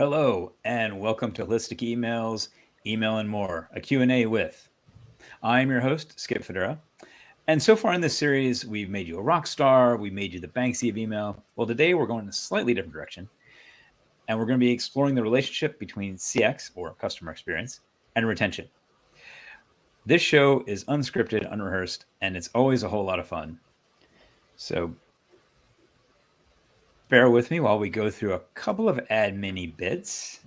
Hello, and welcome to Holistic Emails, Email and More, a Q&A with. I'm your host, Skip Federa. And so far in this series, we've made you a rock star, we made you the Banksy of email. Well, today we're going in a slightly different direction, and we're going to be exploring the relationship between CX, or customer experience, and retention. This show is unscripted, unrehearsed, and it's always a whole lot of fun. So bear with me while we go through a couple of admin bits.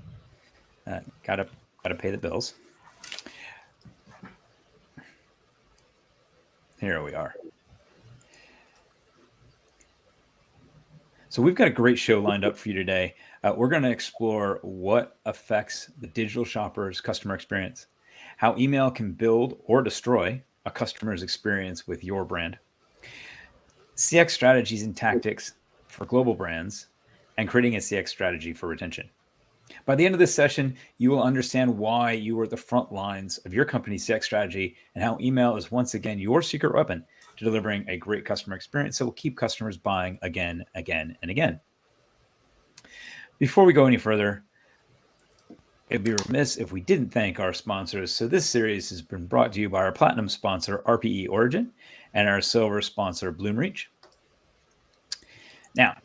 Gotta pay the bills. Here we are. So we've got a great show lined up for you today. We're going to explore what affects the digital shopper's customer experience, how email can build or destroy a customer's experience with your brand, CX strategies and tactics for global brands, and creating a CX strategy for retention. By the end of this session, you will understand why you are at the front lines of your company's CX strategy and how email is once again your secret weapon to delivering a great customer experience that will keep customers buying again, again, and again. Before we go any further, it'd be remiss if we didn't thank our sponsors. So this series has been brought to you by our platinum sponsor, RPE Origin, and our silver sponsor, Bloomreach. Now,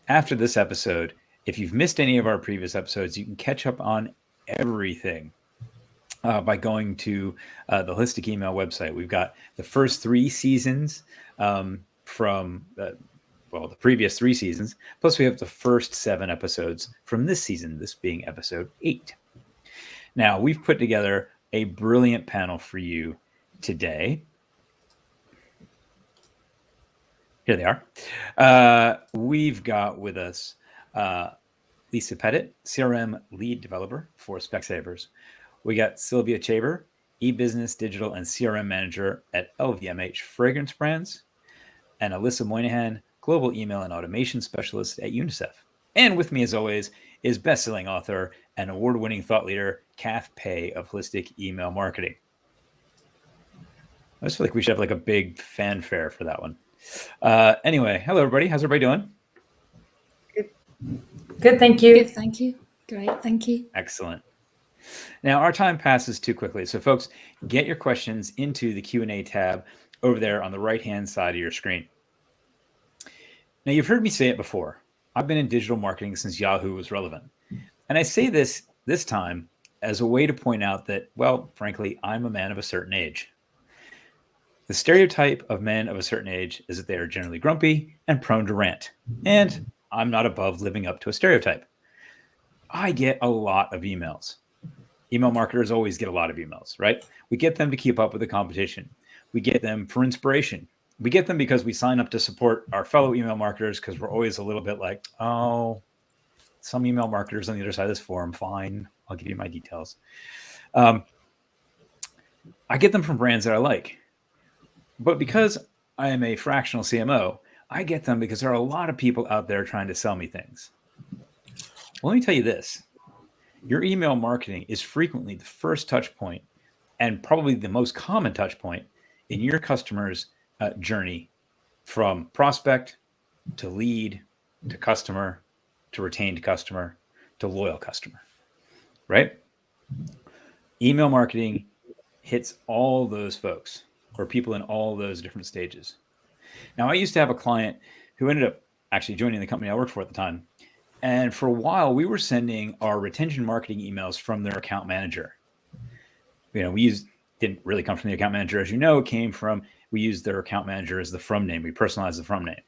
after this episode, if you've missed any of our previous episodes, you can catch up on everything by going to the Holistic Email website. We've got the first 3 seasons from the previous 3 seasons, plus we have the first 7 episodes from this season, this being episode 8. Now, we've put together a brilliant panel for you today. Here they are. We've got with us Lisa Pettit, CRM lead developer for Specsavers. We got Sylvia Chaber, e-business, digital, and CRM manager at LVMH Fragrance Brands, and Alyssa Moynihan, global email and automation specialist at UNICEF. And with me, as always, is best-selling author and award-winning thought leader, Kath Pei of Holistic Email Marketing. I just feel like we should have like a big fanfare for that one. Anyway, hello, everybody. How's everybody doing? Good, thank you. Good, thank you. Great, thank you. Excellent. Now, our time passes too quickly. So, folks, get your questions into the Q&A tab over there on the right-hand side of your screen. Now, you've heard me say it before. I've been in digital marketing since Yahoo was relevant. And I say this time as a way to point out that, well, frankly, I'm a man of a certain age. The stereotype of men of a certain age is that they are generally grumpy and prone to rant. And I'm not above living up to a stereotype. I get a lot of emails. Email marketers always get a lot of emails, right? We get them to keep up with the competition. We get them for inspiration. We get them because we sign up to support our fellow email marketers because we're always a little bit like, oh, some email marketers on the other side of this forum, fine, I'll give you my details. I get them from brands that I like. But because I am a fractional CMO, I get them because there are a lot of people out there trying to sell me things. Well, let me tell you this. Your email marketing is frequently the first touch point and probably the most common touch point in your customer's journey from prospect to lead to customer to retained customer to loyal customer, right? Email marketing hits all those folks or people in all those different stages. Now, I used to have a client who ended up actually joining the company I worked for at the time. And for a while, we were sending our retention marketing emails from their account manager. Didn't really come from the account manager, as you know, we used their account manager as the from name. We personalized the from name.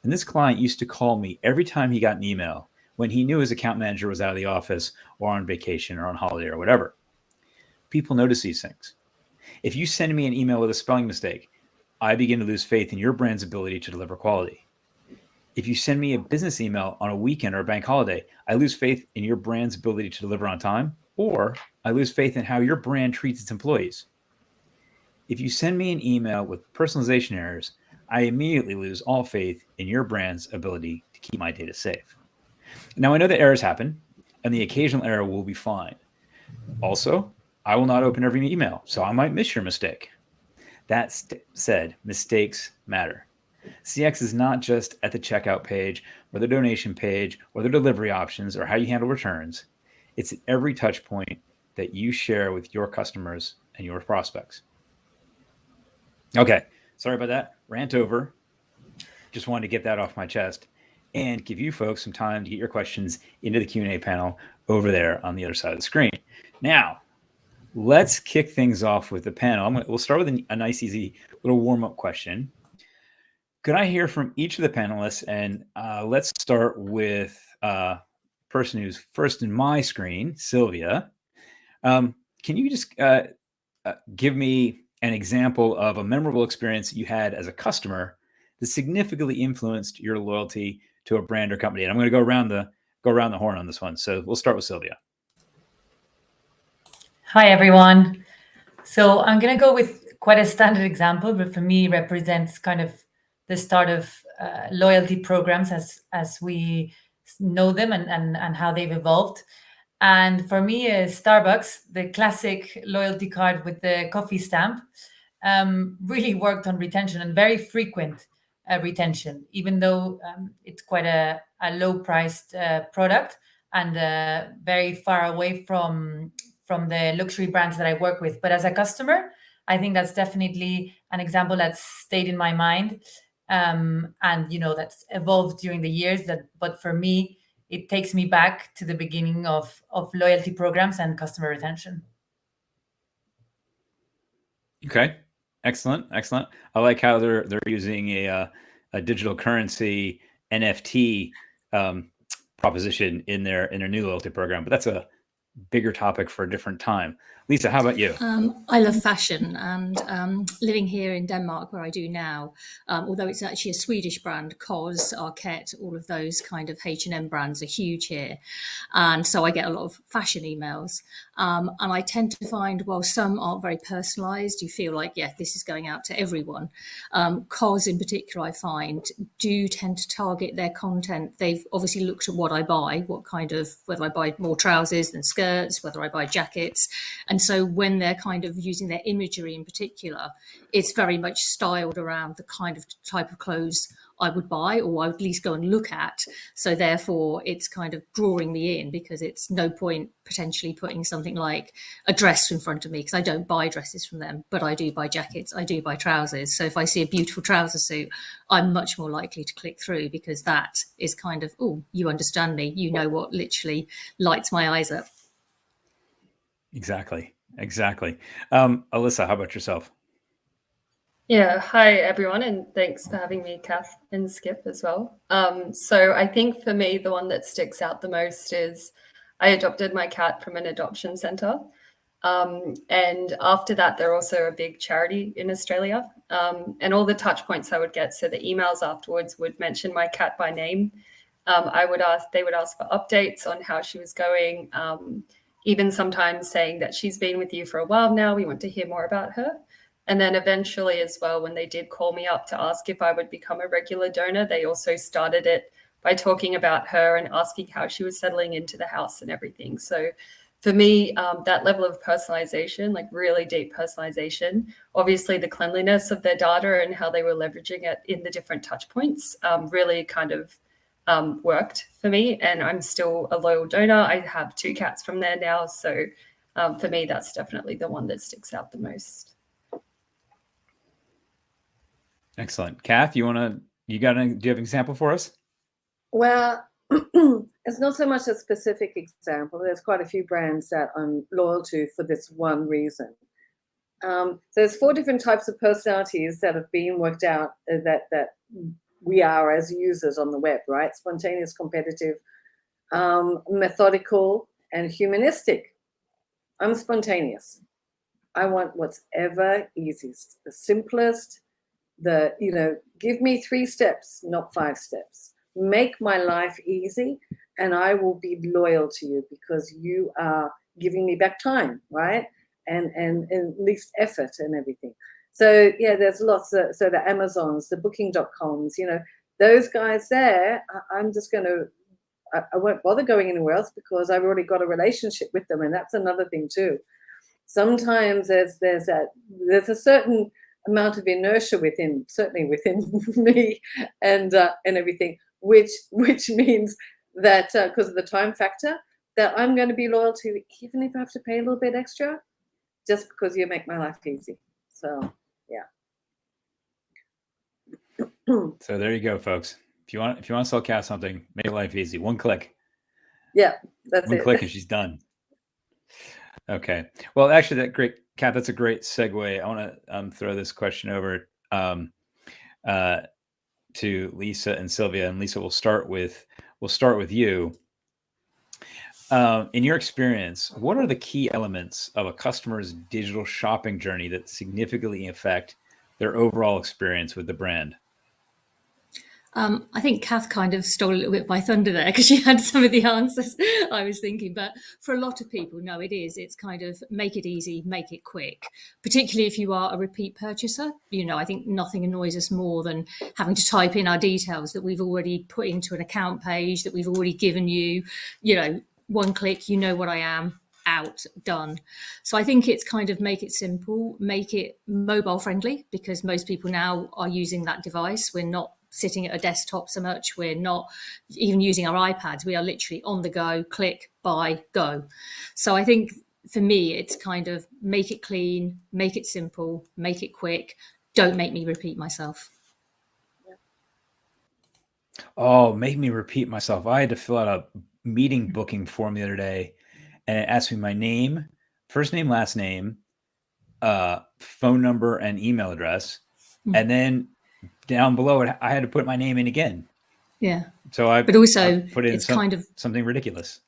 And this client used to call me every time he got an email when he knew his account manager was out of the office or on vacation or on holiday or whatever. People notice these things. If you send me an email with a spelling mistake, I begin to lose faith in your brand's ability to deliver quality. If you send me a business email on a weekend or a bank holiday, I lose faith in your brand's ability to deliver on time, or I lose faith in how your brand treats its employees. If you send me an email with personalization errors, I immediately lose all faith in your brand's ability to keep my data safe. Now, I know that errors happen, and the occasional error will be fine. Also, I will not open every email, so I might miss your mistake. That said, mistakes matter. CX is not just at the checkout page or the donation page or the delivery options or how you handle returns. It's every touch point that you share with your customers and your prospects. Okay, sorry about that. Rant over. Just wanted to get that off my chest and give you folks some time to get your questions into the Q&A panel over there on the other side of the screen. Now, let's kick things off with the panel. We'll start with a nice, easy little warm-up question. Could I hear from each of the panelists? And let's start with person who's first in my screen, Sylvia. Can you just give me an example of a memorable experience you had as a customer that significantly influenced your loyalty to a brand or company? And I'm going to go around the horn on this one. So we'll start with Sylvia. Hi, everyone. So I'm going to go with quite a standard example, but for me represents kind of the start of loyalty programs as we know them and how they've evolved. And for me, Starbucks, the classic loyalty card with the coffee stamp, really worked on retention and very frequent retention, even though it's quite a low-priced product and very far away from the luxury brands that I work with. But as a customer, I think that's definitely an example that's stayed in my mind. And, that's evolved during the years. But for me, it takes me back to the beginning of loyalty programs and customer retention. Okay, excellent. I like how they're using a digital currency NFT proposition in their new loyalty program, but that's a bigger topic for a different time. Lisa, how about you? I love fashion, and living here in Denmark, where I do now, although it's actually a Swedish brand, COS, Arket, all of those kind of H&M brands are huge here. And so I get a lot of fashion emails. And I tend to find, while some aren't very personalised, you feel like, yeah, this is going out to everyone. COS in particular, I find, do tend to target their content. They've obviously looked at what I buy, whether I buy more trousers than skirts, whether I buy jackets. And so when they're kind of using their imagery in particular, it's very much styled around the kind of type of clothes I would buy, or I would at least go and look at. So therefore, it's kind of drawing me in, because it's no point potentially putting something like a dress in front of me, because I don't buy dresses from them, but I do buy jackets, I do buy trousers. So if I see a beautiful trouser suit, I'm much more likely to click through, because that is kind of, oh, you understand me, you know what literally lights my eyes up. Exactly. Alyssa, how about yourself? Yeah, hi everyone, and thanks for having me, Kath and Skip as well. So I think for me, the one that sticks out the most is I adopted my cat from an adoption centre. And after that, they're also a big charity in Australia. And all the touch points I would get, so the emails afterwards would mention my cat by name. They would ask for updates on how she was going, even sometimes saying that she's been with you for a while now, we want to hear more about her. And then eventually as well, when they did call me up to ask if I would become a regular donor, they also started it by talking about her and asking how she was settling into the house and everything. So for me, that level of personalization, like really deep personalization, obviously the cleanliness of their data and how they were leveraging it in the different touch points really kind of worked for me. And I'm still a loyal donor. I have 2 cats from there now. So for me, that's definitely the one that sticks out the most. Excellent. Kath, do you have an example for us? Well, it's not so much a specific example. There's quite a few brands that I'm loyal to for this one reason. There's 4 different types of personalities that have been worked out that we are as users on the web, right? Spontaneous, competitive, methodical, and humanistic. I'm spontaneous. I want what's ever easiest, the simplest, give me 3 steps, not 5 steps. Make my life easy, and I will be loyal to you because you are giving me back time, right? And at least effort and everything. So yeah, there's lots of, so the Amazons, the Booking.coms, those guys there, I'm just going to, I won't bother going anywhere else because I've already got a relationship with them. And that's another thing too. Sometimes there's a certain amount of inertia certainly within me and everything, which means that because of the time factor, that I'm going to be loyal to, even if I have to pay a little bit extra, just because you make my life easy. So, yeah. So there you go, folks. If you want to sell Kat something, make your life easy. One click. Yeah, that's One it. click and she's done. Okay. Well, actually, Kat, that's a great segue. I want to throw this question over to Lisa and Sylvia. And Lisa, we'll start with you. In your experience, what are the key elements of a customer's digital shopping journey that significantly affect their overall experience with the brand? I think Kath kind of stole a little bit my thunder there because she had some of the answers I was thinking. But for a lot of people, no, it is. It's kind of make it easy, make it quick, particularly if you are a repeat purchaser. You know, I think nothing annoys us more than having to type in our details that we've already put into an account page that we've already given you. You know, one click, you know what I am. Out, done. So I think it's kind of make it simple, make it mobile friendly, because most people now are using that device. We're not sitting at a desktop so much. We're not even using our iPads. We are literally on the go, click, buy, go. So I think for me, it's kind of make it clean, make it simple, make it quick. Don't make me repeat myself. Oh, make me repeat myself. I had to fill out a meeting booking form the other day, and it asked me my name, first name, last name, phone number, and email address. And then down below it, I had to put my name in again. Yeah. So I but also put in it's kind of something ridiculous.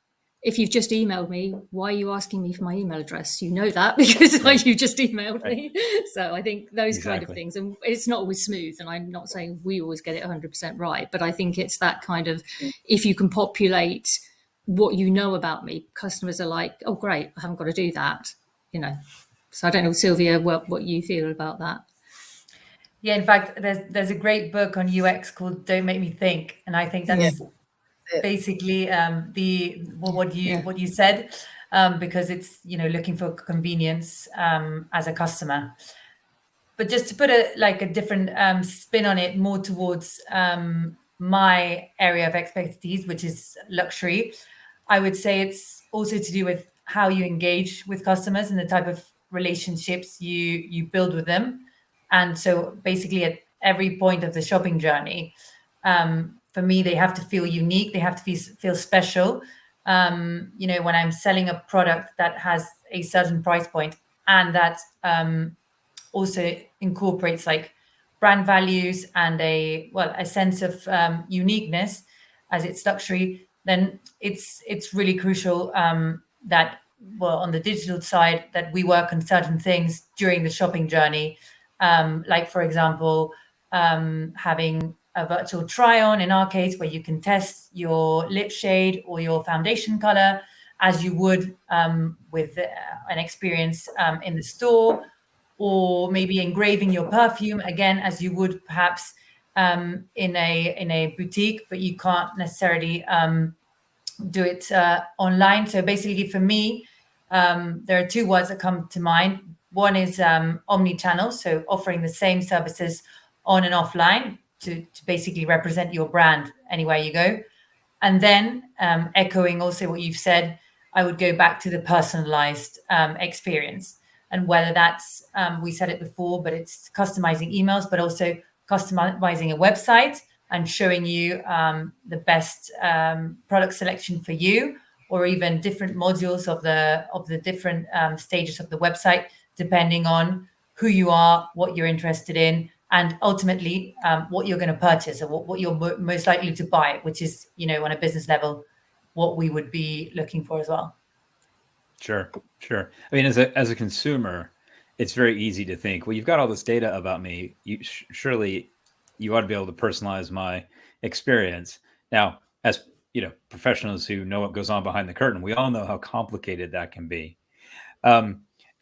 If you've just emailed me, why are you asking me for my email address? You know that because Right. you just emailed me. So I think those kind of Exactly. things, and it's not always smooth, and I'm not saying we always get it 100% right, but I think it's that kind of, if you can populate what you know about me, customers are like, oh great, I haven't got to do that, you know. So I don't know, Sylvia, what you feel about that. Yeah, in fact, there's a great book on UX called "Don't Make Me Think," and I think that's basically what you said, because it's, you know, looking for convenience as a customer. But just to put a different spin on it, more towards my area of expertise, which is luxury, I would say it's also to do with how you engage with customers and the type of relationships you build with them. And so basically at every point of the shopping journey, for me, they have to feel unique. They have to feel special. You know, when I'm selling a product that has a certain price point and that also incorporates like brand values and a sense of uniqueness, as it's luxury, then it's really crucial that, well, on the digital side, that we work on certain things during the shopping journey. Like, for example, having a virtual try-on, in our case, where you can test your lip shade or your foundation color as you would with an experience in the store, or maybe engraving your perfume again as you would perhaps in a boutique, but you can't necessarily do it online. So basically, for me, there are two words that come to mind. One is omni-channel, so offering the same services on and offline to basically represent your brand anywhere you go. And then echoing also what you've said, I would go back to the personalized experience. And whether that's, we said it before, but it's customizing emails, but also customizing a website and showing you the best product selection for you, or even different modules of the different stages of the website, depending on who you are, what you're interested in, and ultimately what you're going to purchase, or what you're most likely to buy, which is, you know, on a business level, what we would be looking for as well. Sure. I mean, as a consumer, it's very easy to think, well, you've got all this data about me. Surely you ought to be able to personalize my experience. Now, as you know, professionals who know what goes on behind the curtain, we all know how complicated that can be.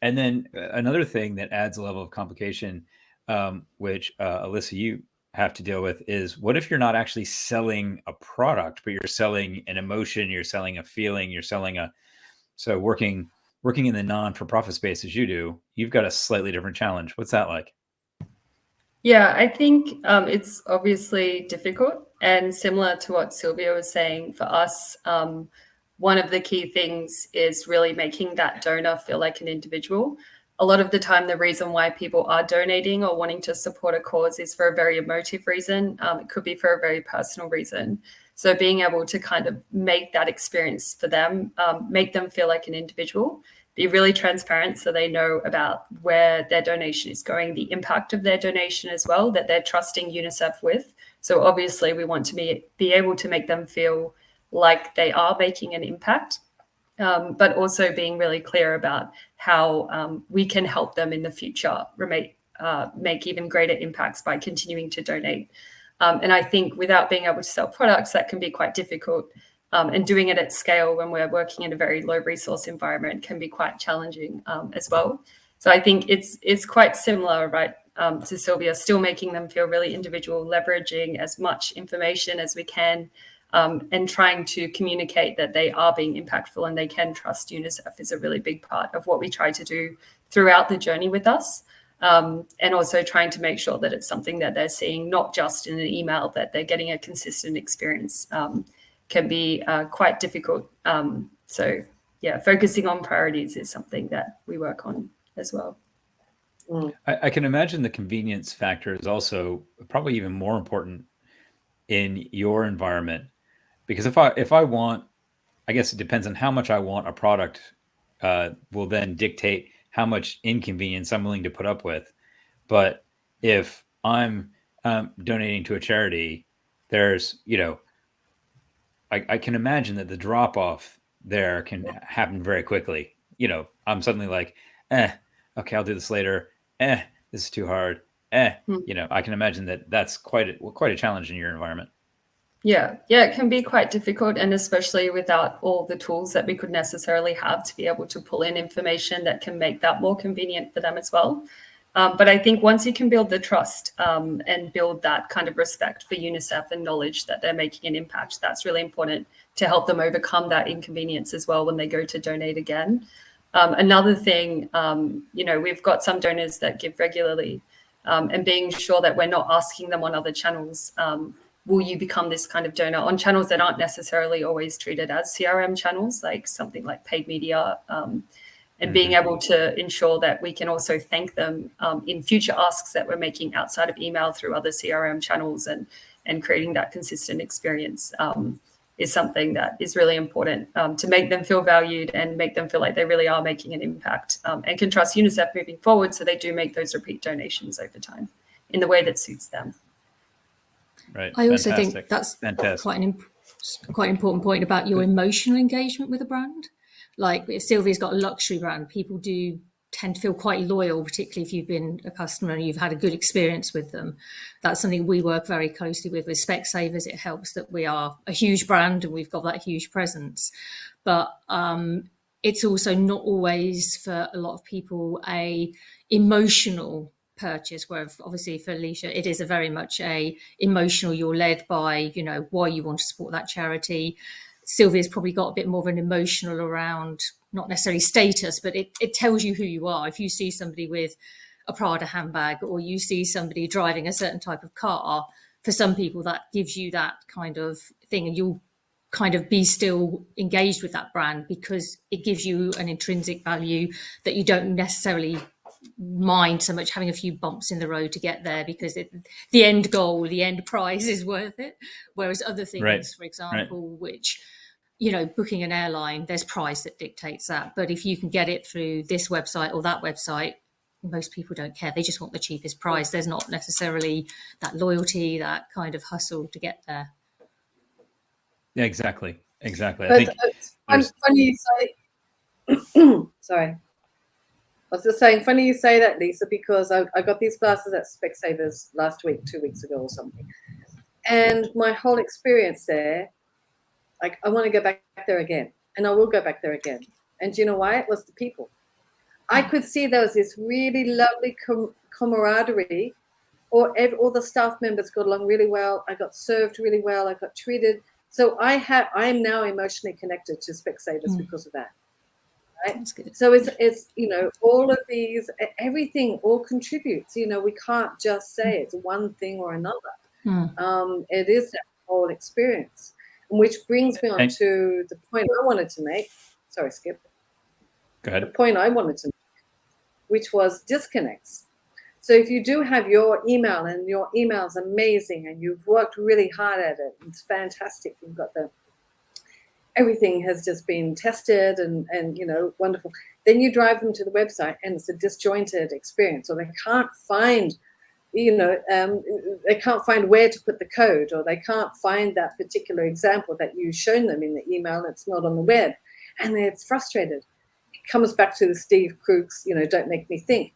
And then another thing that adds a level of complication, which Alyssa, you have to deal with, is what if you're not actually selling a product, but you're selling an emotion, you're selling a feeling, you're selling so working in the non-for-profit space as you do, you've got a slightly different challenge. What's that like? Yeah, I think it's obviously difficult, and similar to what Sylvia was saying, for us, one of the key things is really making that donor feel like an individual. A lot of the time, the reason why people are donating or wanting to support a cause is for a very emotive reason. It could be for a very personal reason. So being able to kind of make that experience for them, make them feel like an individual, be really transparent so they know about where their donation is going, the impact of their donation as well, that they're trusting UNICEF with. So obviously we want to be able to make them feel like they are making an impact, but also being really clear about how we can help them in the future make even greater impacts by continuing to donate. And I think without being able to sell products, that can be quite difficult. And doing it at scale when we're working in a very low resource environment can be quite challenging as well. So I think it's quite similar, right, to Sylvia, still making them feel really individual, leveraging as much information as we can, and trying to communicate that they are being impactful and they can trust UNICEF is a really big part of what we try to do throughout the journey with us. And also trying to make sure that it's something that they're seeing, not just in an email, that they're getting a consistent experience. Can be quite difficult. So yeah, focusing on priorities is something that we work on as well. I can imagine the convenience factor is also probably even more important in your environment, because if I want, I guess it depends on how much I want a product, will then dictate how much inconvenience I'm willing to put up with. But if I'm donating to a charity, there's, I can imagine that the drop off there can happen very quickly. I'm suddenly like, okay, I'll do this later. This is too hard. I can imagine that that's quite a challenge in your environment. Yeah, it can be quite difficult, and especially without all the tools that we could necessarily have to be able to pull in information that can make that more convenient for them as well. But I think once you can build the trust and build that kind of respect for UNICEF and knowledge that they're making an impact, that's really important to help them overcome that inconvenience as well when they go to donate again. Another thing, we've got some donors that give regularly, and being sure that we're not asking them on other channels, will you become this kind of donor, on channels that aren't necessarily always treated as CRM channels, like something like paid media, and being able to ensure that we can also thank them in future asks that we're making outside of email through other CRM channels, and creating that consistent experience is something that is really important to make them feel valued and make them feel like they really are making an impact, and can trust UNICEF moving forward, so they do make those repeat donations over time in the way that suits them. Right. I also think that's quite an important point about your emotional engagement with a brand. Like if Sylvia's got a luxury brand, people do tend to feel quite loyal, particularly if you've been a customer and you've had a good experience with them. That's something we work very closely with Specsavers. It helps that we are a huge brand and we've got that huge presence. But it's also not always for a lot of people a emotional purchase, where obviously for Alicia it is a very much a emotional, you're led by why you want to support that charity. Sylvia's probably got a bit more of an emotional around, not necessarily status, but it tells you who you are. If you see somebody with a Prada handbag, or you see somebody driving a certain type of car, for some people that gives you that kind of thing, and you'll kind of be still engaged with that brand because it gives you an intrinsic value that you don't necessarily mind so much having a few bumps in the road to get there, because the end goal, the end prize is worth it. Whereas other things, for example, which, booking an airline, there's price that dictates that. But if you can get it through this website or that website, most people don't care. They just want the cheapest price. There's not necessarily that loyalty, that kind of hustle to get there. Yeah, exactly. I think it's funny you say. Sorry. I was just saying, funny you say that, Lisa, because I got these glasses at Specsavers last week, 2 weeks ago or something. And my whole experience there, like, I want to go back there again. And I will go back there again. And do you know why? It was the people. I could see there was this really lovely camaraderie. All the staff members got along really well. I got served really well. I got treated. So I'm now emotionally connected to Specsavers because of that. Right? That's good. So it's all of these, everything all contributes. We can't just say it's one thing or another. It is that whole experience. which brings me on And- to the point I wanted to make. Sorry, Skip. Go The ahead. point I wanted to make, which was disconnects. So if you do have your email and your email's amazing and you've worked really hard at it, it's fantastic. You've got everything has just been tested and wonderful. Then you drive them to the website and it's a disjointed experience, or they can't find, they can't find where to put the code, or they can't find that particular example that you've shown them in the email. It's not on the web, and they're frustrated. It comes back to the Steve Krug's, don't make me think.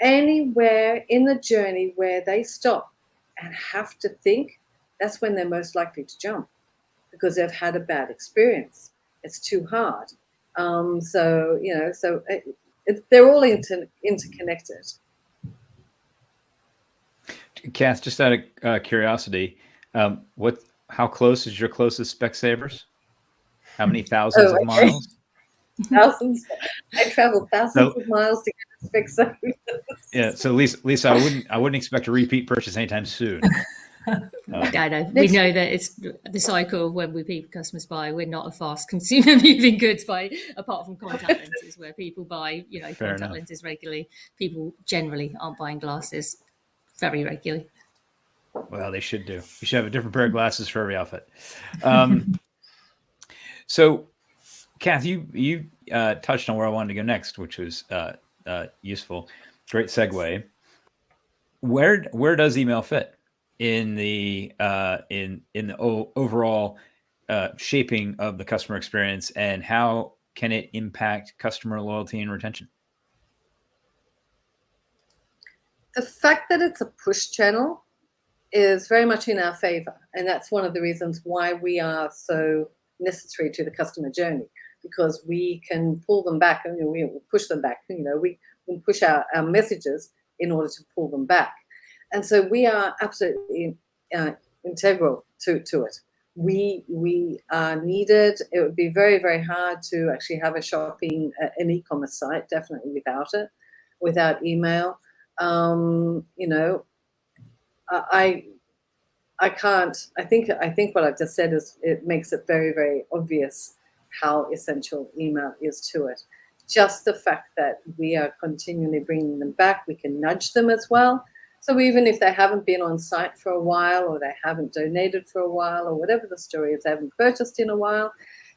Anywhere in the journey where they stop and have to think, that's when they're most likely to jump, because they've had a bad experience. It's too hard. They're all interconnected. Kath, just out of curiosity, how close is your closest Specsavers? How many thousands of miles? Thousands. I traveled thousands of miles to get a Specsavers. Yeah. So Lisa, I wouldn't expect a repeat purchase anytime soon. I know. We know that it's the cycle of when customers buy. We're not a fast consumer moving goods apart from contact lenses, where people buy, contact lenses regularly. People generally aren't buying glasses very regularly. Well, they should do. You should have a different pair of glasses for every outfit. So, Kath, you touched on where I wanted to go next, which was useful. Great segue. Where does email fit in the overall shaping of the customer experience, and how can it impact customer loyalty and retention? The fact that it's a push channel is very much in our favor, and that's one of the reasons why we are so necessary to the customer journey, because we can pull them back and we push them back. We can push our messages in order to pull them back. And so we are absolutely integral to it. We are needed. It would be very, very hard to actually have an e-commerce site, definitely without it, without email. I can't. I think what I've just said is, it makes it very, very obvious how essential email is to it. Just the fact that we are continually bringing them back, we can nudge them as well. So even if they haven't been on site for a while, or they haven't donated for a while, or whatever the story is, they haven't purchased in a while,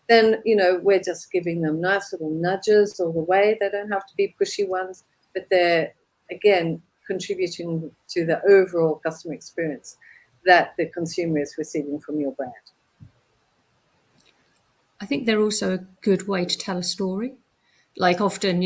then, we're just giving them nice little nudges all the way. They don't have to be pushy ones, but they're, again, contributing to the overall customer experience that the consumer is receiving from your brand. I think they're also a good way to tell a story. Like, often,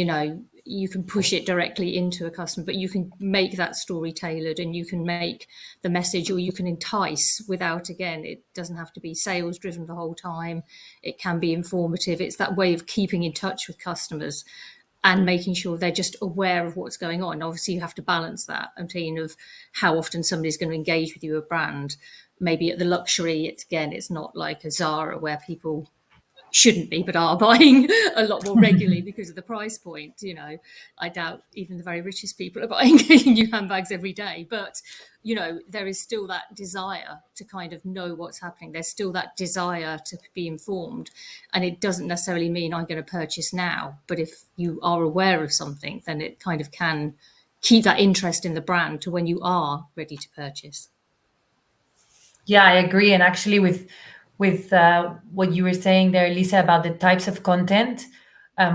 you can push it directly into a customer, but you can make that story tailored, and you can make the message, or you can entice without, again, it doesn't have to be sales driven the whole time. It can be informative. It's that way of keeping in touch with customers and making sure they're just aware of what's going on. Obviously, you have to balance that, of how often somebody's going to engage with you, a brand. Maybe at the luxury, it's not like a Zara where people shouldn't be, but are buying a lot more regularly because of the price point. I doubt even the very richest people are buying new handbags every day. But, there is still that desire to kind of know what's happening. There's still that desire to be informed. And it doesn't necessarily mean I'm going to purchase now. But if you are aware of something, then it kind of can keep that interest in the brand to when you are ready to purchase. Yeah, I agree. And actually with what you were saying there, Lisa, about the types of content,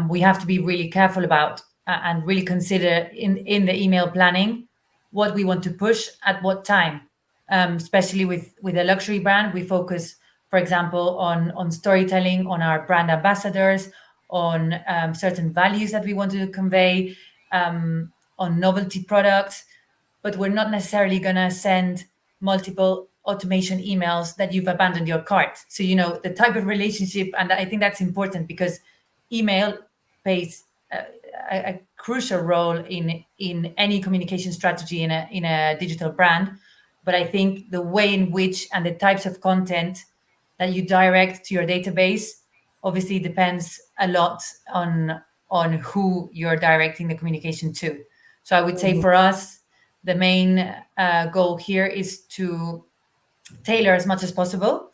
we have to be really careful about and really consider in the email planning what we want to push at what time. Especially with a luxury brand, we focus, for example, on storytelling, on our brand ambassadors, on certain values that we want to convey, on novelty products, but we're not necessarily going to send multiple automation emails that you've abandoned your cart. So, the type of relationship, and I think that's important, because email plays a crucial role in any communication strategy in a digital brand. But I think the way in which and the types of content that you direct to your database obviously depends a lot on who you're directing the communication to. So I would say for us, the main goal here is to tailor as much as possible.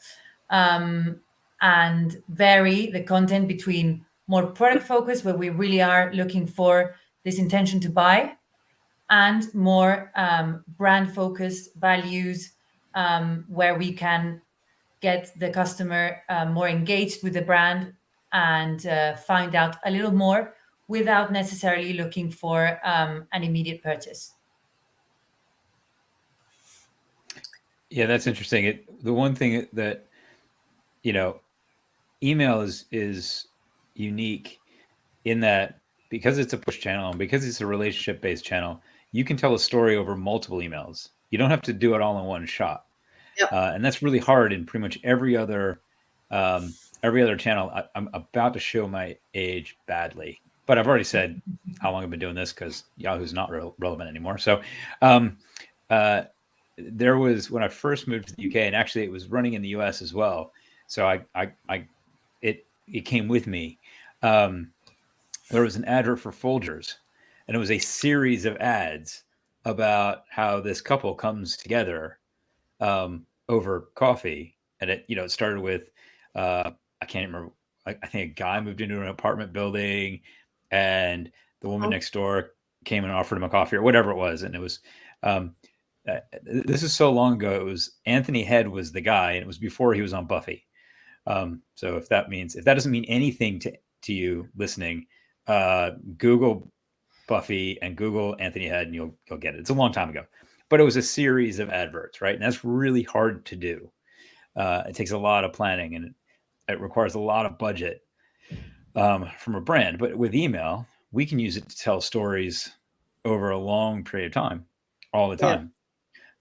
and vary the content between more product focused, where we really are looking for this intention to buy, and more brand focused values, where we can get the customer more engaged with the brand and find out a little more without necessarily looking for an immediate purchase. Yeah, that's interesting. The one thing that, email is unique in that because it's a push channel and because it's a relationship-based channel, you can tell a story over multiple emails. You don't have to do it all in one shot. Yep. And that's really hard in pretty much every other channel. I'm about to show my age badly, but I've already said how long I've been doing this because Yahoo's not relevant anymore. So there was, when I first moved to the UK, and actually it was running in the US as well. So it came with me. There was an advert for Folgers, and it was a series of ads about how this couple comes together over coffee. And it started with, I can't remember. I think a guy moved into an apartment building, and the woman next door came and offered him a coffee or whatever it was. And it was, this is so long ago. It was Anthony Head was the guy, and it was before he was on Buffy. So if that doesn't mean anything to you listening, Google Buffy and Google Anthony Head, and you'll get it. It's a long time ago, but it was a series of adverts, right? And that's really hard to do. It takes a lot of planning, and it requires a lot of budget from a brand. But with email, we can use it to tell stories over a long period of time, all the time.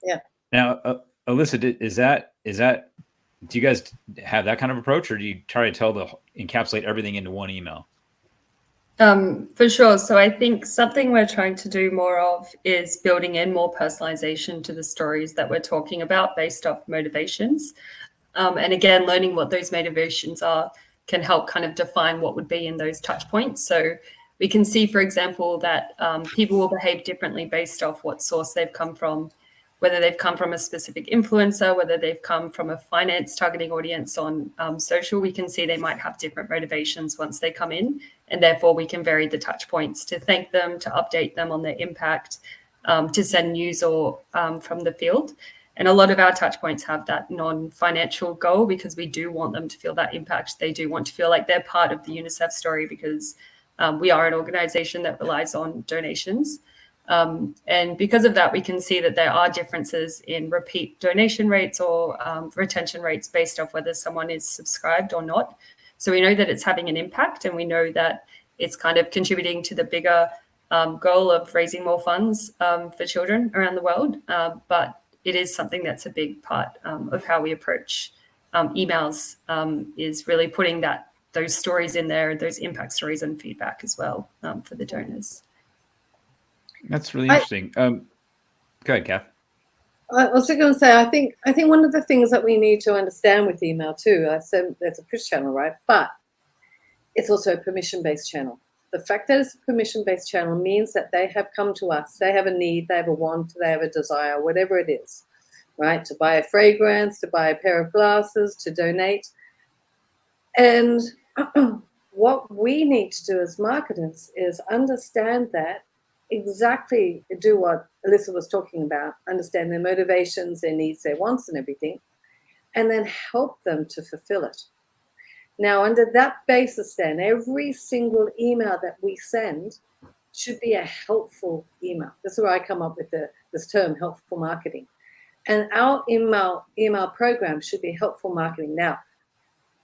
Yeah. Now, Alyssa, is that? Do you guys have that kind of approach, or do you try to encapsulate everything into one email? For sure. So I think something we're trying to do more of is building in more personalization to the stories that we're talking about based off motivations. And again, learning what those motivations are can help kind of define what would be in those touch points. So we can see, for example, that people will behave differently based off what source they've come from, whether they've come from a specific influencer, whether they've come from a finance targeting audience on social. We can see they might have different motivations once they come in, and therefore we can vary the touch points to thank them, to update them on their impact, to send news or from the field. And a lot of our touch points have that non-financial goal because we do want them to feel that impact. They do want to feel like they're part of the UNICEF story because we are an organization that relies on donations. And because of that, we can see that there are differences in repeat donation rates or retention rates based off whether someone is subscribed or not. So we know that it's having an impact, and we know that it's kind of contributing to the bigger goal of raising more funds for children around the world. But it is something that's a big part of how we approach emails, is really putting those stories in there, those impact stories and feedback as well for the donors. That's really interesting. Go ahead, Kath. I was going to say, I think one of the things that we need to understand with email too, I said it's a push channel, right? But it's also a permission-based channel. The fact that it's a permission-based channel means that they have come to us. They have a need, they have a want, they have a desire, whatever it is, right? To buy a fragrance, to buy a pair of glasses, to donate. And what we need to do as marketers is understand that, exactly do what Alyssa was talking about, understand their motivations, their needs, their wants and everything, and then help them to fulfill it. Now, under that basis then, every single email that we send should be a helpful email. This is where I come up with this term, helpful marketing. And our email program should be helpful marketing. Now,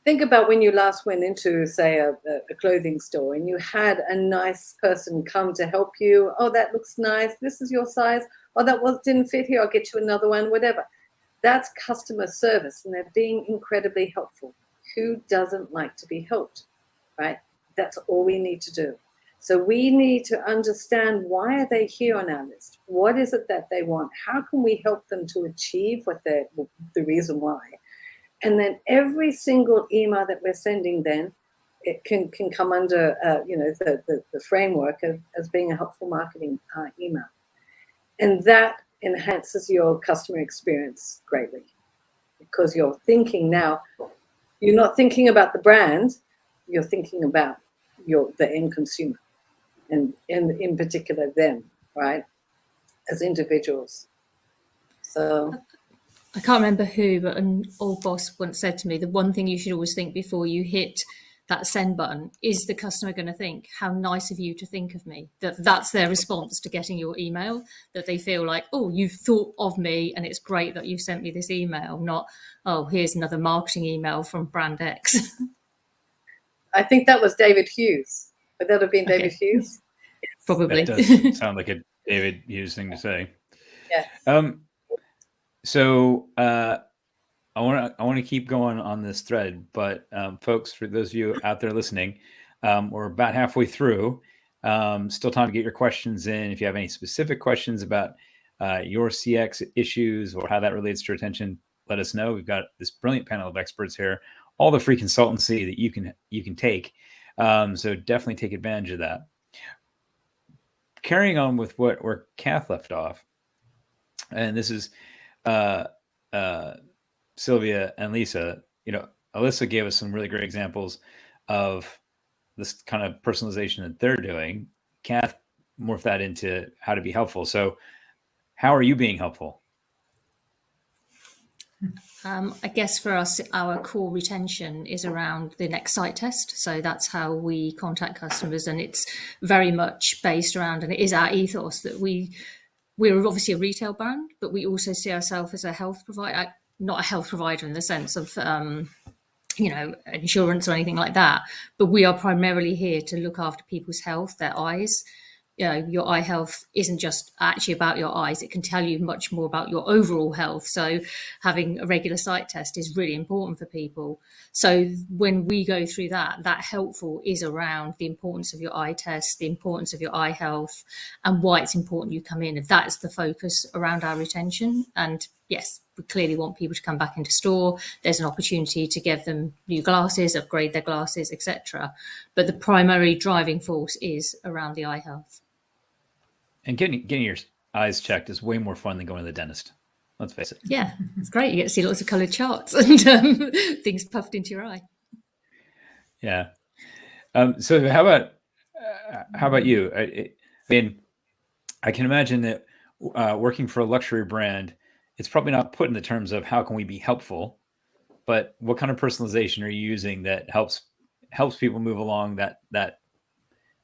think about when you last went into, say, a clothing store and you had a nice person come to help you. Oh, that looks nice. This is your size. Oh, that didn't fit here. I'll get you another one, whatever. That's customer service, and they're being incredibly helpful. Who doesn't like to be helped, right? That's all we need to do. So we need to understand, why are they here on our list? What is it that they want? How can we help them to achieve the reason why? And then every single email that we're sending, then it can come under the framework as being a helpful marketing email, and that enhances your customer experience greatly, because you're thinking now, you're not thinking about the brand, you're thinking about the end consumer, and in particular them, right, as individuals. So I can't remember who, but an old boss once said to me, the one thing you should always think before you hit that send button is the customer going to think, how nice of you to think of me? That's their response to getting your email, that they feel like, oh, you've thought of me and it's great that you sent me this email, not, oh, here's another marketing email from brand X. I think that was David Hughes. Would that have been David Hughes? Probably. That does sound like a David Hughes thing to say. Yeah. So I want to keep going on this thread, but folks, for those of you out there listening, we're about halfway through. Still time to get your questions in. If you have any specific questions about your CX issues or how that relates to retention, let us know. We've got this brilliant panel of experts here, all the free consultancy that you can take. So definitely take advantage of that. Carrying on with where Kath left off, and this is Sylvia and Lisa, Alyssa gave us some really great examples of this kind of personalization that they're doing. Kath morphed that into how to be helpful. So how are you being helpful? I guess for us, our core retention is around the next site test. So that's how we contact customers. And it's very much based around, and it is our ethos that we're obviously a retail brand, but we also see ourselves as a health provider, not a health provider in the sense of, insurance or anything like that. But we are primarily here to look after people's health, their eyes. Your eye health isn't just actually about your eyes. It can tell you much more about your overall health. So having a regular sight test is really important for people. So when we go through that helpful is around the importance of your eye test, the importance of your eye health, and why it's important you come in. And that's the focus around our retention. And yes, we clearly want people to come back into store. There's an opportunity to give them new glasses, upgrade their glasses, etc. But the primary driving force is around the eye health. And getting your eyes checked is way more fun than going to the dentist. Let's face it. Yeah, it's great. You get to see lots of coloured charts and things puffed into your eye. Yeah. So how about you? I mean, I can imagine that working for a luxury brand, it's probably not put in the terms of how can we be helpful, but what kind of personalization are you using that helps people move along that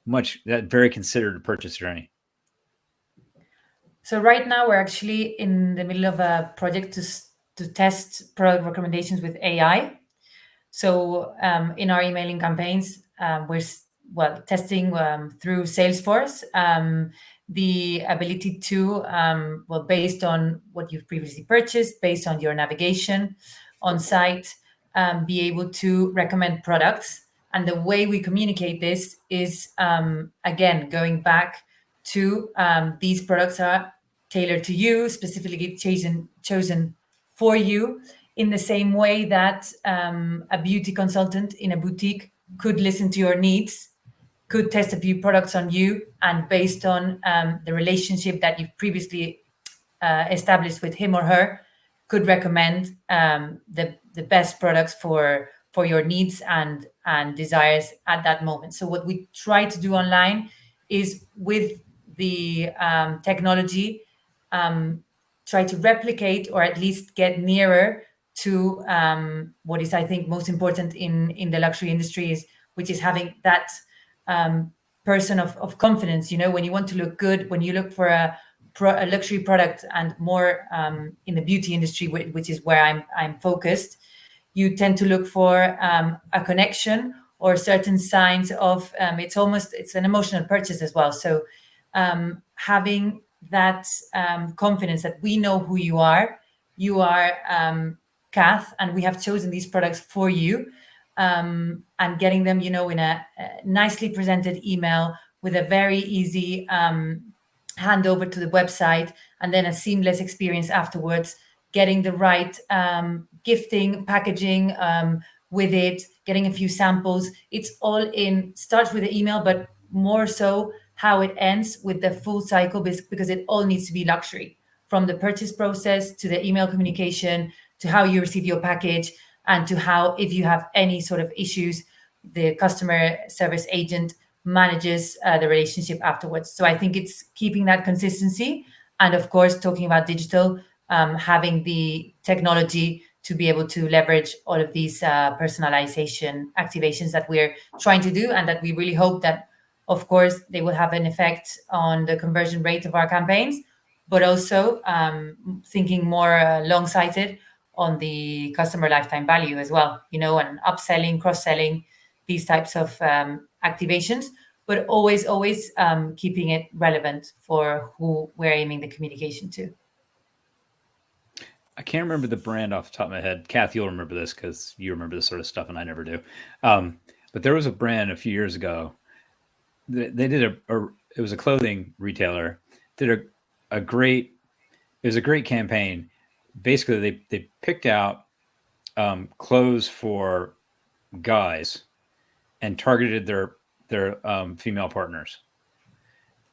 very considered purchase journey? So right now we're actually in the middle of a project to test product recommendations with AI. So in our emailing campaigns, we're testing through Salesforce the ability to, based on what you've previously purchased, based on your navigation on site, be able to recommend products. And the way we communicate this is, again, going back to these products are tailored to you, specifically chosen for you, in the same way that a beauty consultant in a boutique could listen to your needs, could test a few products on you, and based on the relationship that you've previously established with him or her, could recommend the best products for your needs and desires at that moment. So what we try to do online is, with the technology, try to replicate or at least get nearer to what is, I think, most important in the luxury industry, which is having that person of confidence. When you want to look good, when you look for a luxury product, and more in the beauty industry, which is where I'm focused, you tend to look for a connection or certain signs of it's an emotional purchase as well. So having that confidence that we know who you are Kath, and we have chosen these products for you, and getting them, in a nicely presented email with a very easy handover to the website, and then a seamless experience afterwards, getting the right gifting, packaging with it, getting a few samples. It's all starts with the email, but more so how it ends with the full cycle, because it all needs to be luxury, from the purchase process to the email communication to how you receive your package. and to how, if you have any sort of issues, the customer service agent manages the relationship afterwards. So I think it's keeping that consistency, and of course, talking about digital, having the technology to be able to leverage all of these personalization activations that we're trying to do, and that we really hope that, of course, they will have an effect on the conversion rate of our campaigns, but also thinking more long-sighted on the customer lifetime value as well, and upselling, cross-selling, these types of activations, but always keeping it relevant for who we're aiming the communication to. I can't remember the brand off the top of my head. Kath, you'll remember this because you remember this sort of stuff and I never do. But there was a brand a few years ago. They did it was a clothing retailer, did a great campaign. Basically, they picked out clothes for guys and targeted their female partners.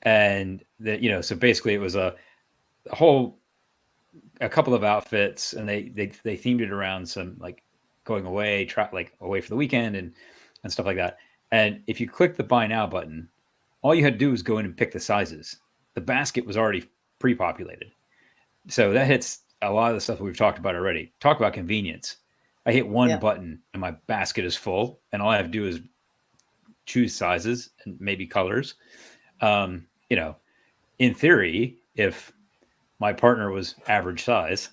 And so basically it was a couple of outfits, and they themed it around some like going away, away for the weekend and stuff like that. And if you click the buy now button, all you had to do was go in and pick the sizes. The basket was already pre-populated. So that hits a lot of the stuff that we've talked about already. Talk about convenience. I hit one button and my basket is full, and all I have to do is choose sizes and maybe colors. In theory, if my partner was average size,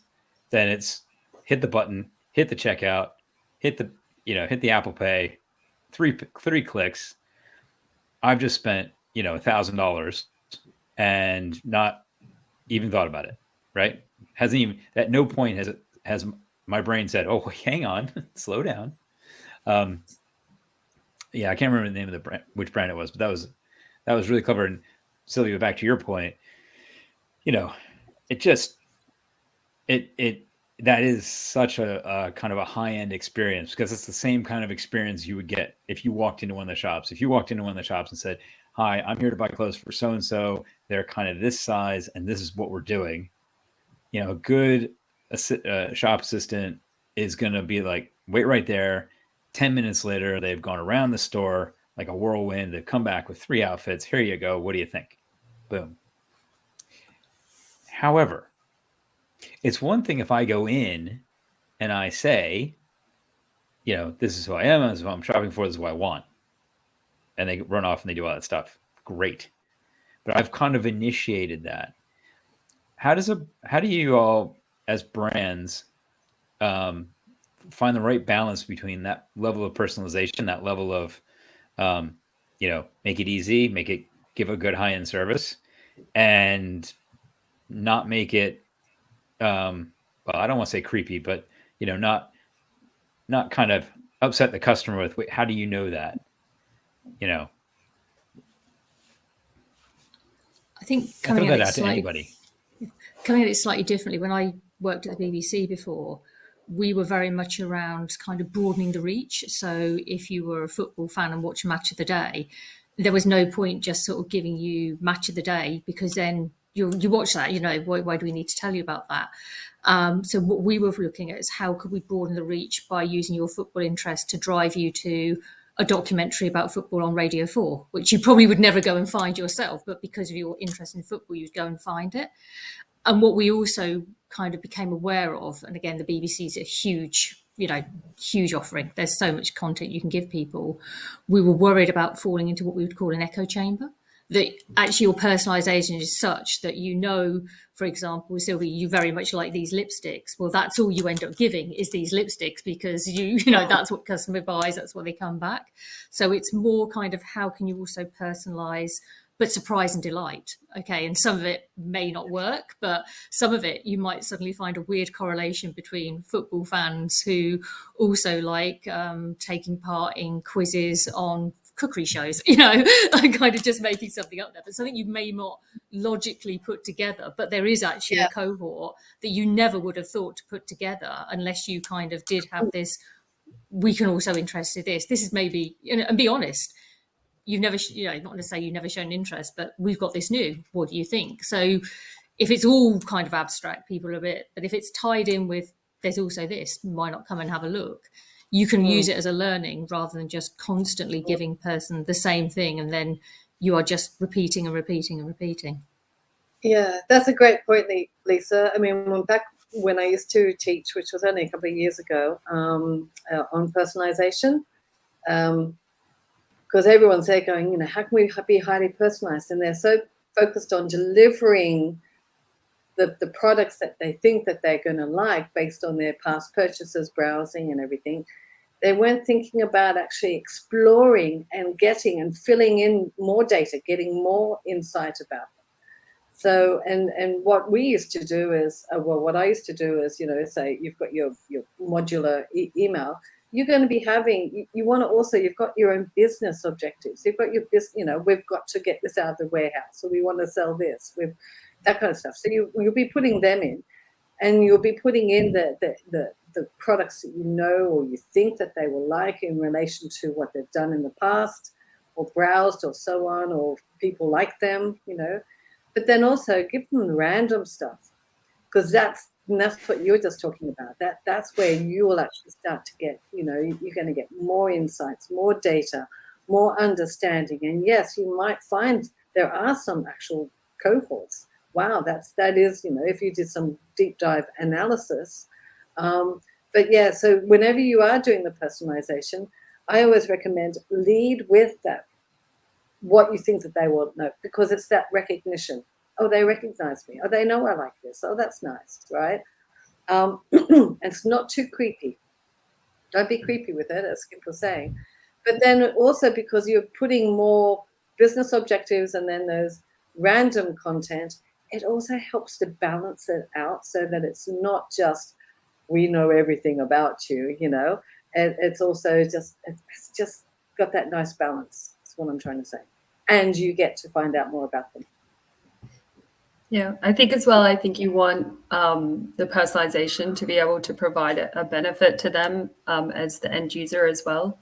then it's hit the button, hit the checkout, hit the Apple Pay, three clicks. I've just spent, $1,000 and not even thought about it, right? Hasn't even, at no point has my brain said, oh, hang on, slow down. I can't remember the name of the brand, which brand it was, but that was really clever. And Sylvia, back to your point, that is such a kind of a high-end experience, because it's the same kind of experience you would get if you walked into one of the shops. If you walked into one of the shops and said, hi, I'm here to buy clothes for so-and-so. They're kind of this size, and this is what we're doing. A good shop assistant is going to be like, wait right there. 10 minutes later, they've gone around the store like a whirlwind. They've come back with 3 outfits. Here you go. What do you think? Boom. However, it's one thing if I go in and I say, this is who I am, this is what I'm shopping for, this is what I want. And they run off and they do all that stuff. Great. But I've kind of initiated that. How do you all as brands find the right balance between that level of personalization, that level of, make it easy, give a good high-end service, and not make it, I don't want to say creepy, but, not kind of upset the customer with, wait, how do you know that? I think coming at it slightly differently. When I worked at the BBC before, we were very much around kind of broadening the reach. So if you were a football fan and watch Match of the Day, there was no point just sort of giving you Match of the Day, because then you watch that, why do we need to tell you about that? So what we were looking at is how could we broaden the reach by using your football interest to drive you to a documentary about football on Radio 4, which you probably would never go and find yourself, but because of your interest in football, you'd go and find it. And what we also kind of became aware of, and again, the BBC is a huge offering. There's so much content you can give people. We were worried about falling into what we would call an echo chamber, that actually your personalization is such that, for example, Sylvia, you very much like these lipsticks. Well, that's all you end up giving is these lipsticks, because that's what customer buys, that's what they come back. So it's more kind of how can you also personalize, but surprise and delight. Okay. And some of it may not work, but some of it you might suddenly find a weird correlation between football fans who also like taking part in quizzes on cookery shows, and kind of just making something up there, but something you may not logically put together, but there is actually a cohort that you never would have thought to put together unless you kind of did have this, we can also interest in this is maybe, and be honest, you've never, not going to say you've never shown interest, but we've got this new, what do you think? So if it's all kind of abstract, people are a bit, but if it's tied in with there's also this, why not come and have a look? You can use it as a learning rather than just constantly giving person the same thing, and then you are just repeating and repeating and repeating. Yeah, that's a great point, Lisa. I mean, back when I used to teach, which was only a couple of years ago, on personalization, because everyone's there going, you know, how can we be highly personalized? And they're so focused on delivering the products that they think that they're going to like based on their past purchases, browsing and everything. They weren't thinking about actually exploring and getting and filling in more data, getting more insight about them. So, and what we used to do is, what I used to do is, you know, say you've got your modular email, you're going to be having, you want to also, you've got your own business objectives. You've got your business, you know, we've got to get this out of the warehouse. So we want to sell this, with that kind of stuff. So you'll be putting them in, and you'll be putting in the products that you know or you think that they will like in relation to what they've done in the past or browsed or so on, or people like them, you know. But then also give them random stuff, because that's what you're just talking about. That's where you will actually start to get, you know, you're going to get more insights, more data, more understanding. And yes, you might find there are some actual cohorts. Wow, that is, you know, if you did some deep dive analysis. But yeah, so whenever you are doing the personalization, I always recommend lead with that, what you think that they will know, because it's that recognition. Oh, they recognize me. Oh, they know I like this. Oh, that's nice, right? It's not too creepy. Don't be creepy with it, as Skip was saying. But then also, because you're putting more business objectives and then there's random content, it also helps to balance it out so that it's not just, we know everything about you, you know. And it's also just got that nice balance. That's what I'm trying to say. And you get to find out more about them. Yeah, I think as well, I think you want the personalization to be able to provide a benefit to them as the end user as well,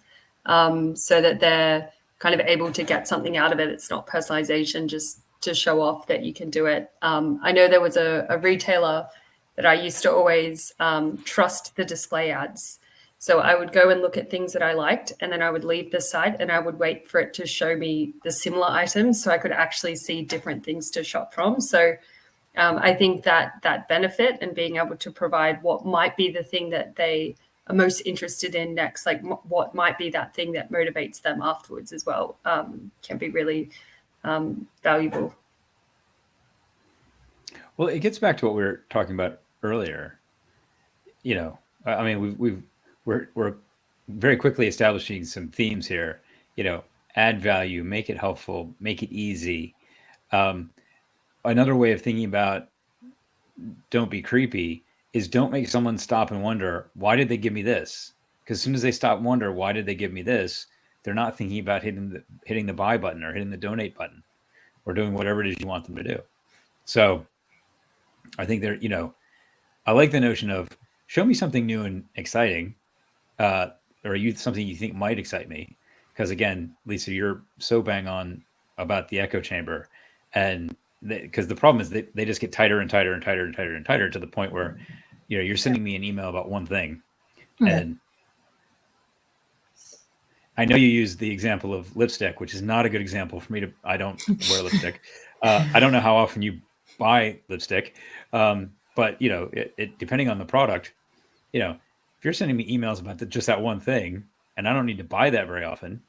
so that they're kind of able to get something out of it. It's not personalization just to show off that you can do it. I know there was a retailer that I used to always trust the display ads. So I would go and look at things that I liked, and then I would leave the site and I would wait for it to show me the similar items so I could actually see different things to shop from. So I think that benefit and being able to provide what might be the thing that they are most interested in next, like what might be that thing that motivates them afterwards as well, can be really valuable. Well, it gets back to what we were talking about earlier. You know, I mean, we're very quickly establishing some themes here. You know, add value, make it helpful, make it easy. Another way of thinking about don't be creepy is don't make someone stop and wonder, why did they give me this? Because as soon as they stop and wonder, why did they give me this? They're not thinking about hitting the buy button or hitting the donate button or doing whatever it is you want them to do. So I think you know, I like the notion of show me something new and exciting, or something you think might excite me. Because again, Lisa, you're so bang on about the echo chamber, and because the problem is they just get tighter and tighter and tighter and tighter and tighter to the point where, you know, you're sending me an email about one thing, and I know you use the example of lipstick, which is not a good example for me. I don't wear lipstick. I don't know how often you buy lipstick, but you know, it depending on the product, you know, if you're sending me emails about just that one thing, and I don't need to buy that very often.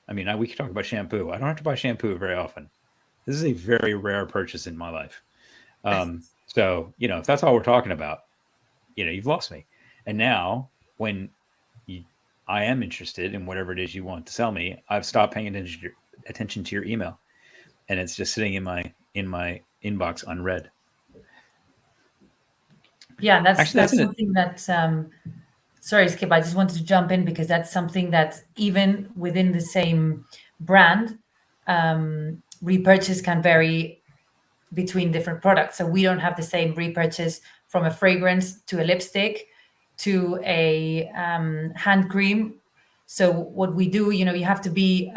I mean, we could talk about shampoo. I don't have to buy shampoo very often. This is a very rare purchase in my life. So, you know, if that's all we're talking about, you know, you've lost me. And now when I am interested in whatever it is you want to sell me, I've stopped paying attention to your email, and it's just sitting in my inbox unread. Yeah, that's something that, sorry, Skip, I just wanted to jump in because that's something that even within the same brand, repurchase can vary between different products. So we don't have the same repurchase from a fragrance to a lipstick to a hand cream. So what we do, you know, you have to be,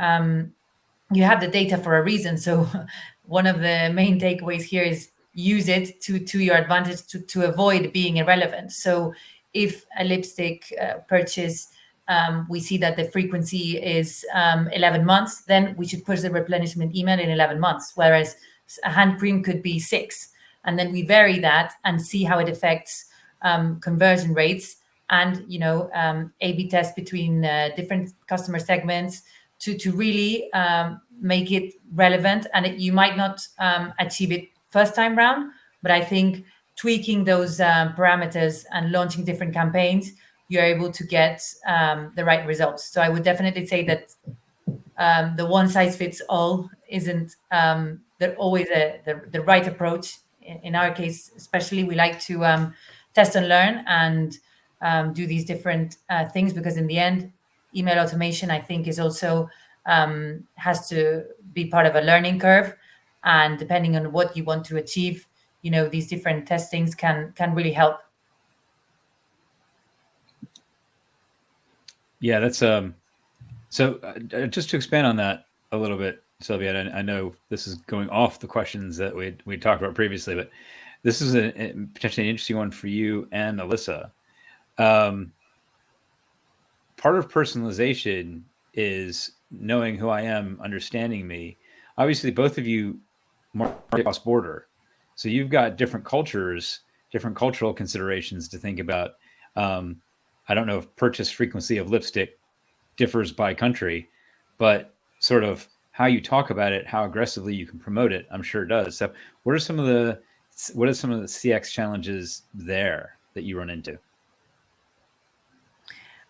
you have the data for a reason. So one of the main takeaways here is use it to your advantage to avoid being irrelevant. So if a lipstick purchase, we see that the frequency is 11 months, then we should push the replenishment email in 11 months, whereas a hand cream could be 6. And then we vary that and see how it affects conversion rates, and A/B test between different customer segments to really make it relevant. And you might not achieve it first time round, but I think tweaking those parameters and launching different campaigns, you're able to get the right results. So I would definitely say that the one size fits all isn't always the right approach. In our case, especially, we like to test and learn and do these different things, because in the end, email automation, I think, is also has to be part of a learning curve. And depending on what you want to achieve, these different testings can really help. Yeah, that's so just to expand on that a little bit, Sylvia, I know this is going off the questions that we talked about previously, but this is potentially an interesting one for you and Alyssa. Part of personalization is knowing who I am, understanding me. Obviously, both of you market cross border, so you've got different cultures, different cultural considerations to think about. I don't know if purchase frequency of lipstick differs by country, but sort of how you talk about it, how aggressively you can promote it, I'm sure it does. So what are some of the CX challenges there that you run into?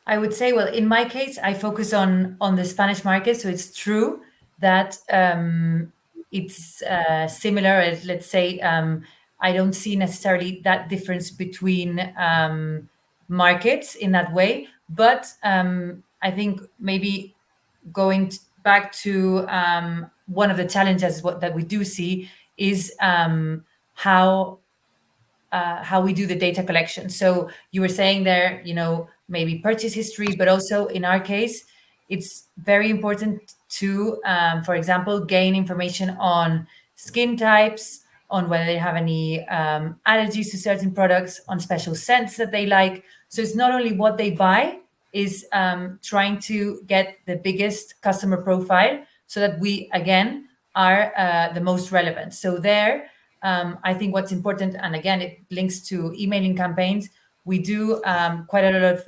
I would say, well, in my case, I focus on the Spanish market. So it's true that it's similar. Let's say I don't see necessarily that difference between markets in that way. But I think maybe going back to one of the challenges that we do see is how we do the data collection. So you were saying there, maybe purchase history, but also in our case, it's very important to, for example, gain information on skin types, on whether they have any allergies to certain products, on special scents that they like. So it's not only what they buy, is trying to get the biggest customer profile so that we, again, are the most relevant. So there, I think what's important, and again, it links to emailing campaigns, we do quite a lot of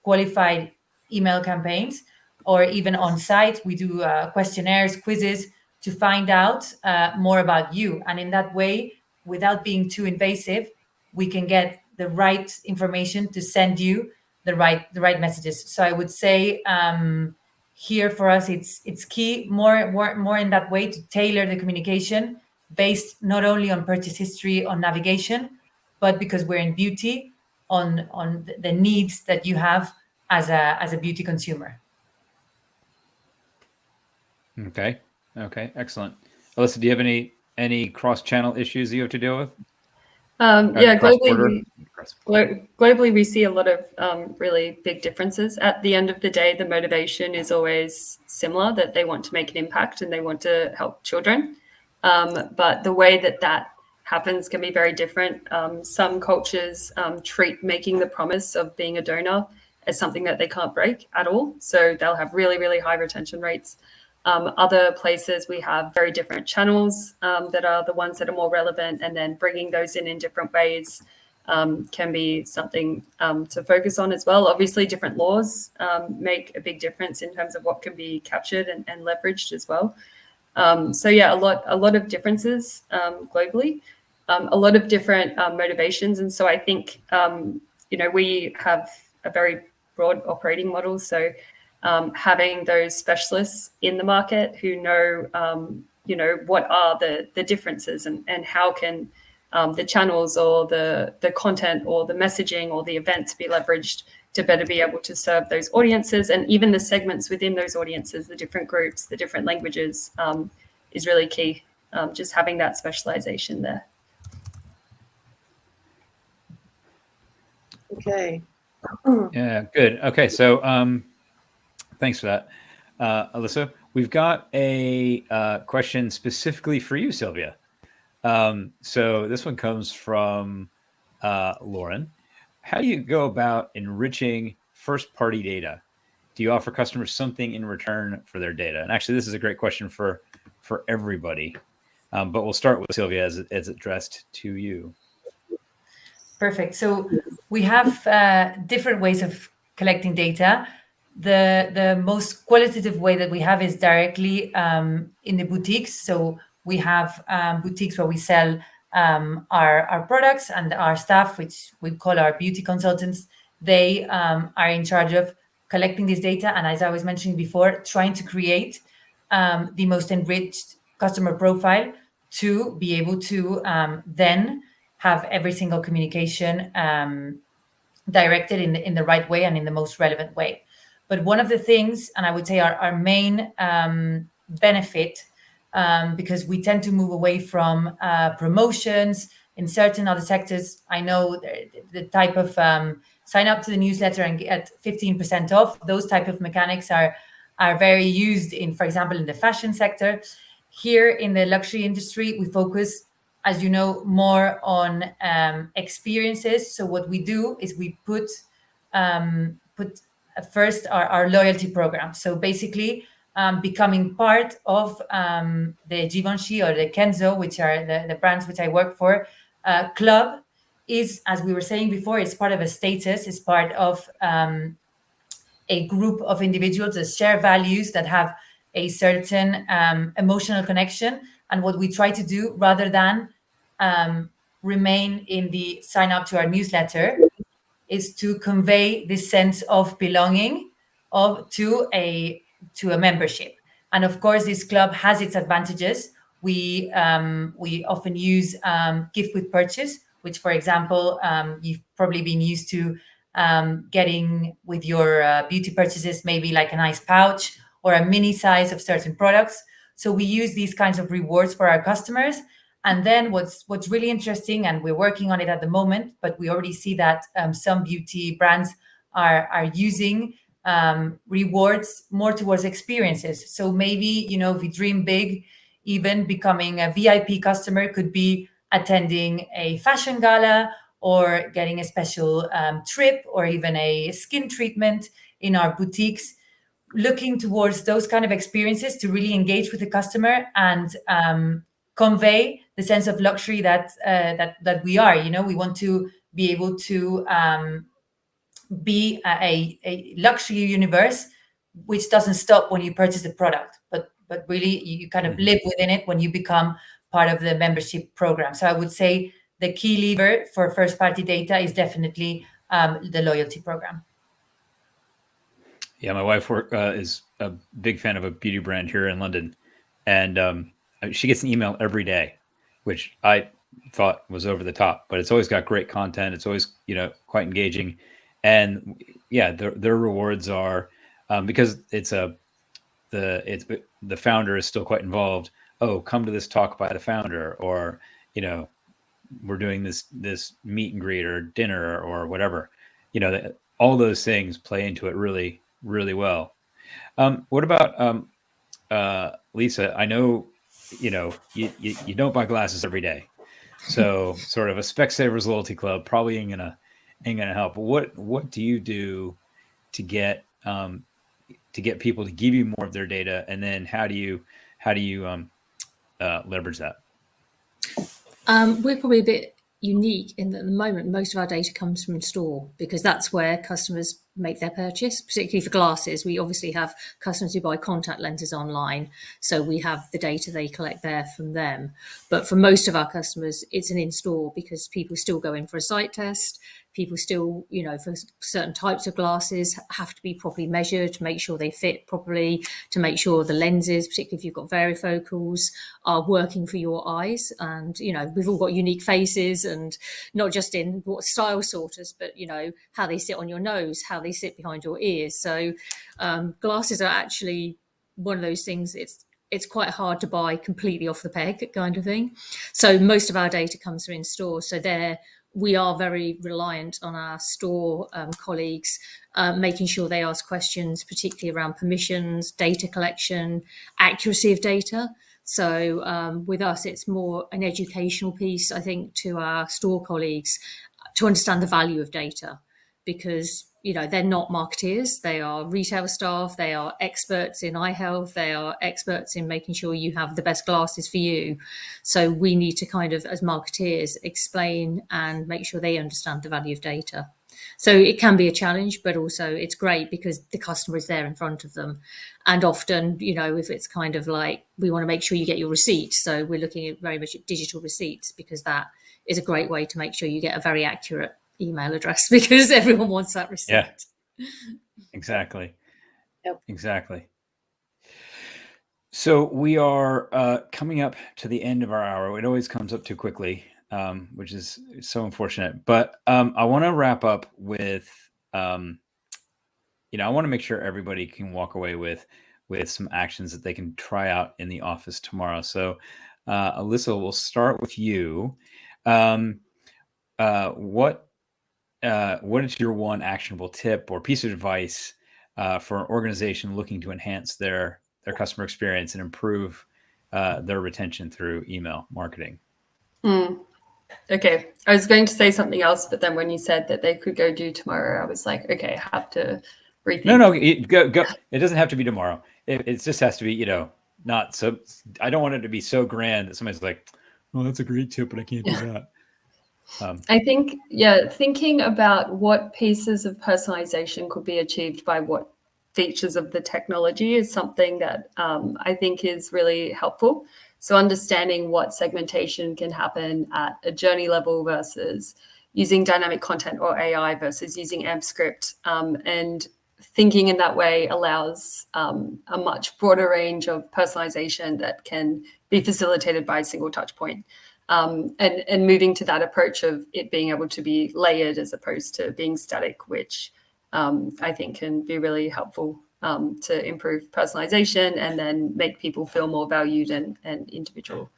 qualified email campaigns, or even on site, we do questionnaires, quizzes to find out more about you. And in that way, without being too invasive, we can get the right information to send you the right messages. So I would say here for us, it's key more in that way to tailor the communication based not only on purchase history, on navigation, but because we're in beauty, on the needs that you have as a beauty consumer. Okay, excellent. Alyssa, do you have any cross-channel issues that you have to deal with? Yeah, globally we see a lot of really big differences. At the end of the day, the motivation is always similar, that they want to make an impact and they want to help children. But the way that happens can be very different. Some cultures treat making the promise of being a donor as something that they can't break at all. So they'll have really, really high retention rates. Other places we have very different channels that are the ones that are more relevant, and then bringing those in different ways can be something to focus on as well. Obviously, different laws make a big difference in terms of what can be captured and leveraged as well. So yeah, a lot of differences globally, a lot of different motivations. And so I think, we have a very broad operating model. So having those specialists in the market who know, what are the differences and how can the channels or the content or the messaging or the events be leveraged to better be able to serve those audiences, and even the segments within those audiences, the different groups, the different languages, is really key. Just having that specialization there. Okay. Yeah, good. Okay, so thanks for that, Alyssa. We've got a question specifically for you, Sylvia. So this one comes from Lauren. How do you go about enriching first-party data? Do you offer customers something in return for their data? And actually, this is a great question for everybody. But we'll start with Sylvia as addressed to you. Perfect. So we have different ways of collecting data. The most qualitative way that we have is directly in the boutiques. So we have boutiques where we sell our products, and our staff, which we call our beauty consultants, they are in charge of collecting this data. And as I was mentioning before, trying to create the most enriched customer profile to be able to then have every single communication directed in the right way and in the most relevant way. But one of the things, and I would say our main benefit, because we tend to move away from promotions in certain other sectors. I know the type of sign up to the newsletter and get 15% off. Those type of mechanics are very used in, for example, in the fashion sector. Here in the luxury industry, we focus, as you know, more on experiences. So what we do is we put first our loyalty program. So basically, becoming part of the Givenchy or the Kenzo, which are the brands which I work for, club is, as we were saying before, it's part of a status, it's part of a group of individuals that share values, that have a certain emotional connection. And what we try to do, rather than remain in the sign up to our newsletter, is to convey this sense of belonging to a membership. And of course, this club has its advantages. We often use gift with purchase, which, for example, you've probably been used to getting with your beauty purchases, maybe like a nice pouch or a mini size of certain products. So we use these kinds of rewards for our customers. And then what's really interesting, and we're working on it at the moment, but we already see that some beauty brands are using rewards more towards experiences. So maybe, if you dream big, even becoming a VIP customer could be attending a fashion gala, or getting a special trip, or even a skin treatment in our boutiques, looking towards those kind of experiences to really engage with the customer and convey the sense of luxury that we are. We want to be able to be a luxury universe, which doesn't stop when you purchase the product, but really you kind of live within it when you become part of the membership program. So I would say the key lever for first party data is definitely the loyalty program. Yeah, my wife is a big fan of a beauty brand here in London, and she gets an email every day, which I thought was over the top, but it's always got great content. It's always quite engaging, and yeah, their rewards are because the founder is still quite involved. Oh, come to this talk by the founder, or we're doing this meet and greet or dinner or whatever. All those things play into it really, really well. What about Lisa? I know you don't buy glasses every day, so sort of a Specsavers loyalty club probably ain't gonna help. What do you do to get people to give you more of their data, and then how do you leverage that? We're probably a bit unique in that at the moment most of our data comes from store, because that's where customers make their purchase, particularly for glasses. We obviously have customers who buy contact lenses online, so we have the data they collect there from them. But for most of our customers, it's an in-store, because people still go in for a sight test. People still, for certain types of glasses, have to be properly measured to make sure they fit properly, to make sure the lenses, particularly if you've got varifocals, are working for your eyes. And, we've all got unique faces, and not just in what style sorters, but, how they sit on your nose, how they sit behind your ears. So glasses are actually one of those things, it's quite hard to buy completely off the peg kind of thing. So most of our data comes from in store. So we are very reliant on our store colleagues, making sure they ask questions, particularly around permissions, data collection, accuracy of data. So with us, it's more an educational piece, I think, to our store colleagues to understand the value of data, because they're not marketeers, they are retail staff, they are experts in eye health, they are experts in making sure you have the best glasses for you. So we need to kind of, as marketeers, explain and make sure they understand the value of data. So it can be a challenge, but also it's great because the customer is there in front of them. And often, if it's kind of like, we want to make sure you get your receipt, so we're looking at very much at digital receipts, because that is a great way to make sure you get a very accurate email address, because everyone wants that receipt. Yeah, exactly. Yep. Exactly. So we are coming up to the end of our hour. It always comes up too quickly, which is so unfortunate. But I want to wrap up with, I want to make sure everybody can walk away with some actions that they can try out in the office tomorrow. So Alyssa, we'll start with you. What is your one actionable tip or piece of advice for an organization looking to enhance their customer experience and improve their retention through email marketing? Okay, I was going to say something else, but then when you said that they could go do tomorrow, I was like, okay, I have to rethink. No, go. It doesn't have to be tomorrow. It just has to be, not so. I don't want it to be so grand that somebody's like, "Oh, that's a great tip, but I can't do that." I think, thinking about what pieces of personalization could be achieved by what features of the technology is something that I think is really helpful. So understanding what segmentation can happen at a journey level versus using dynamic content or AI versus using AmpScript, and thinking in that way allows a much broader range of personalization that can be facilitated by a single touch point. And moving to that approach of it being able to be layered as opposed to being static, which I think can be really helpful to improve personalization and then make people feel more valued and individual.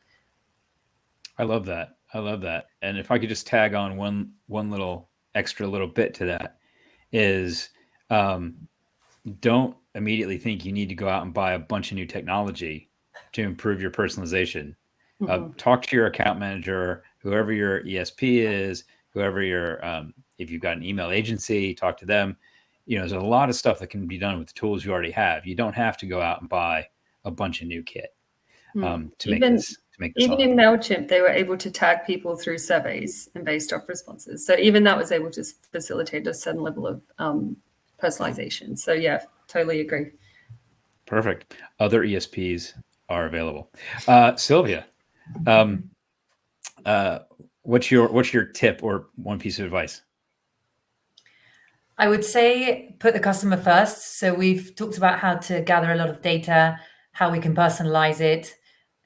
I love that. And if I could just tag on one little extra little bit to that is, don't immediately think you need to go out and buy a bunch of new technology to improve your personalization. Talk to your account manager, whoever your ESP is, whoever your, if you've got an email agency, talk to them. There's a lot of stuff that can be done with the tools you already have. You don't have to go out and buy a bunch of new kit to make this. Even in MailChimp, they were able to tag people through surveys and based off responses. So even that was able to facilitate a certain level of personalization. So yeah, totally agree. Perfect. Other ESPs are available. Sylvia, what's your tip or one piece of advice? I would say put the customer first. So we've talked about how to gather a lot of data, how we can personalize it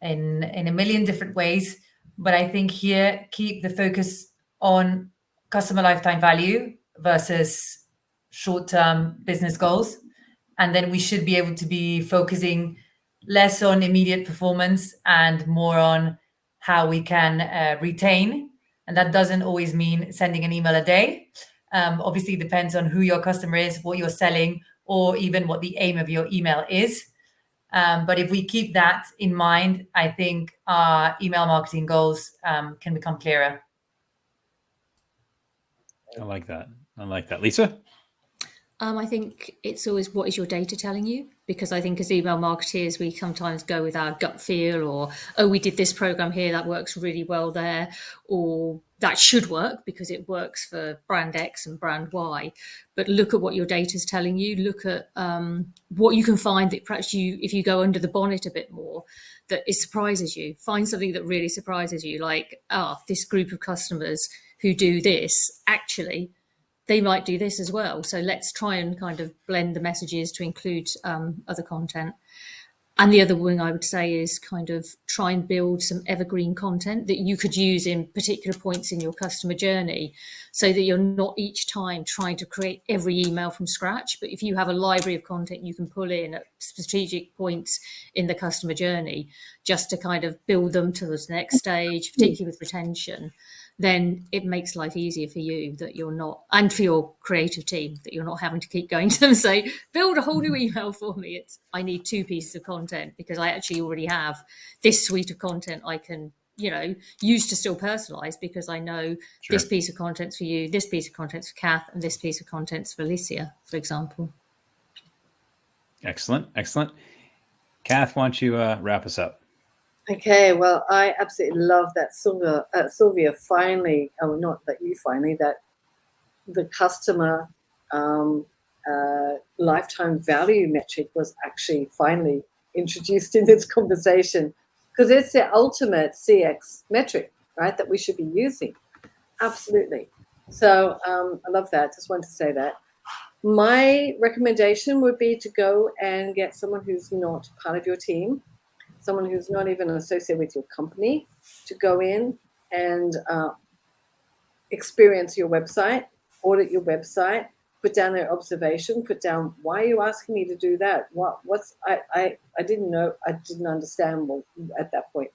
in a million different ways. But I think here, keep the focus on customer lifetime value versus short-term business goals. And then we should be able to be focusing less on immediate performance and more on how we can retain. And that doesn't always mean sending an email a day. Obviously, it depends on who your customer is, what you're selling, or even what the aim of your email is. But if we keep that in mind, I think our email marketing goals can become clearer. I like that. Lisa? I think it's always, what is your data telling you? Because I think as email marketeers, we sometimes go with our gut feel, or, oh, we did this program here, that works really well there, or that should work because it works for brand X and brand Y. But look at what your data is telling you. Look at what you can find that perhaps if you go under the bonnet a bit more, that it surprises you. Find something that really surprises you, like, this group of customers who do this, actually, they might do this as well. So let's try and kind of blend the messages to include other content. And the other thing I would say is kind of try and build some evergreen content that you could use in particular points in your customer journey, so that you're not each time trying to create every email from scratch. But if you have a library of content you can pull in at strategic points in the customer journey, just to kind of build them to this next stage, particularly with retention, then it makes life easier for you, that you're not, and for your creative team, that you're not having to keep going to them and say, build a whole new email for me. It's, I need 2 pieces of content because I actually already have this suite of content I can, you know, use to still personalize, because I know this piece of content's for you, this piece of content's for Kath, and this piece of content's for Alicia, for example. Excellent. Excellent. Kath, why don't you wrap us up? Okay, well, I absolutely love that Sylvia finally, not that you finally, that the customer lifetime value metric was actually finally introduced in this conversation, because it's the ultimate CX metric, right, that we should be using. Absolutely. So I love that. Just wanted to say that. My recommendation would be to go and get someone who's not part of your team, someone who's not even associated with your company, to go in and experience your website, audit your website, put down their observation, put down, why are you asking me to do that? I didn't know, I didn't understand at that point.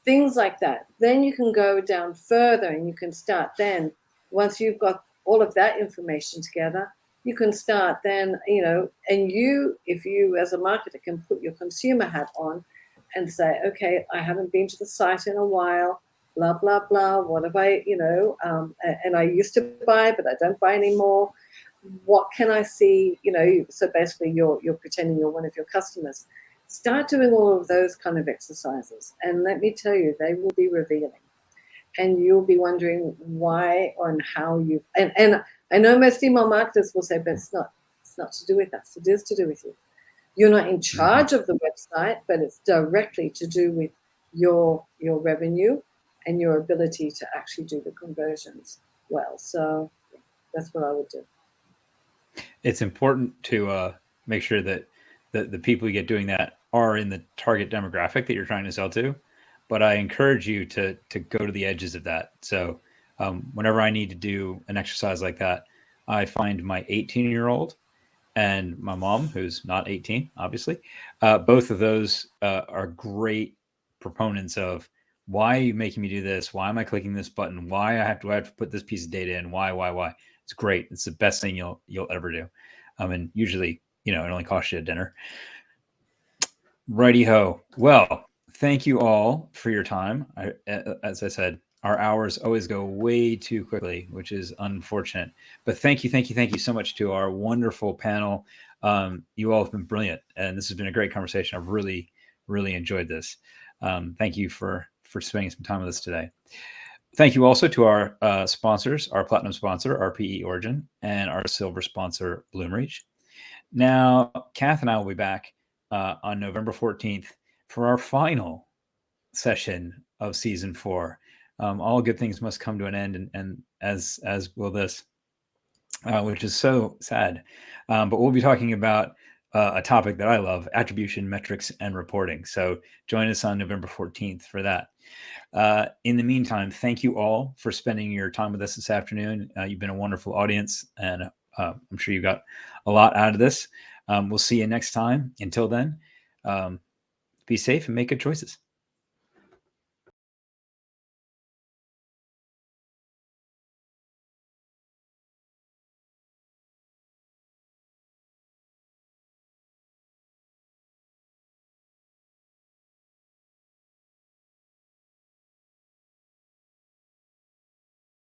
Things like that. Then you can go down further and you can start then, once you've got all of that information together, you can start then, you know, and you, if you as a marketer can put your consumer hat on and say, okay, I haven't been to the site in a while, blah, blah, blah. What have I, you know, and I used to buy, but I don't buy anymore. What can I see? You know, so basically you're pretending you're one of your customers. Start doing all of those kind of exercises. And let me tell you, they will be revealing. And you'll be wondering why and how you, and I know most email marketers will say, but it's not to do with us. It is to do with you. You're not in charge of the website, but it's directly to do with your revenue and your ability to actually do the conversions well. So that's what I would do. It's important to make sure that the people you get doing that are in the target demographic that you're trying to sell to. But I encourage you to go to the edges of that. So whenever I need to do an exercise like that, I find my 18-year-old and my mom, who's not 18, obviously, both of those are great proponents of, why are you making me do this? Why am I clicking this button? Why do I have to put this piece of data in? Why? It's great. It's the best thing you'll ever do. And usually, you know, it only costs you a dinner. Righty ho. Well, thank you all for your time. As I said, our hours always go way too quickly, which is unfortunate. But thank you so much to our wonderful panel. You all have been brilliant, and this has been a great conversation. I've really, really enjoyed this. Thank you for spending some time with us today. Thank you also to our sponsors, our platinum sponsor, RPE Origin, and our silver sponsor, Bloomreach. Now, Kath and I will be back on November 14th for our final session of season 4. All good things must come to an end, and as will this, which is so sad. But we'll be talking about a topic that I love: attribution, metrics, and reporting. So join us on November 14th for that. In the meantime, thank you all for spending your time with us this afternoon. You've been a wonderful audience, and I'm sure you got a lot out of this. We'll see you next time. Until then, be safe and make good choices.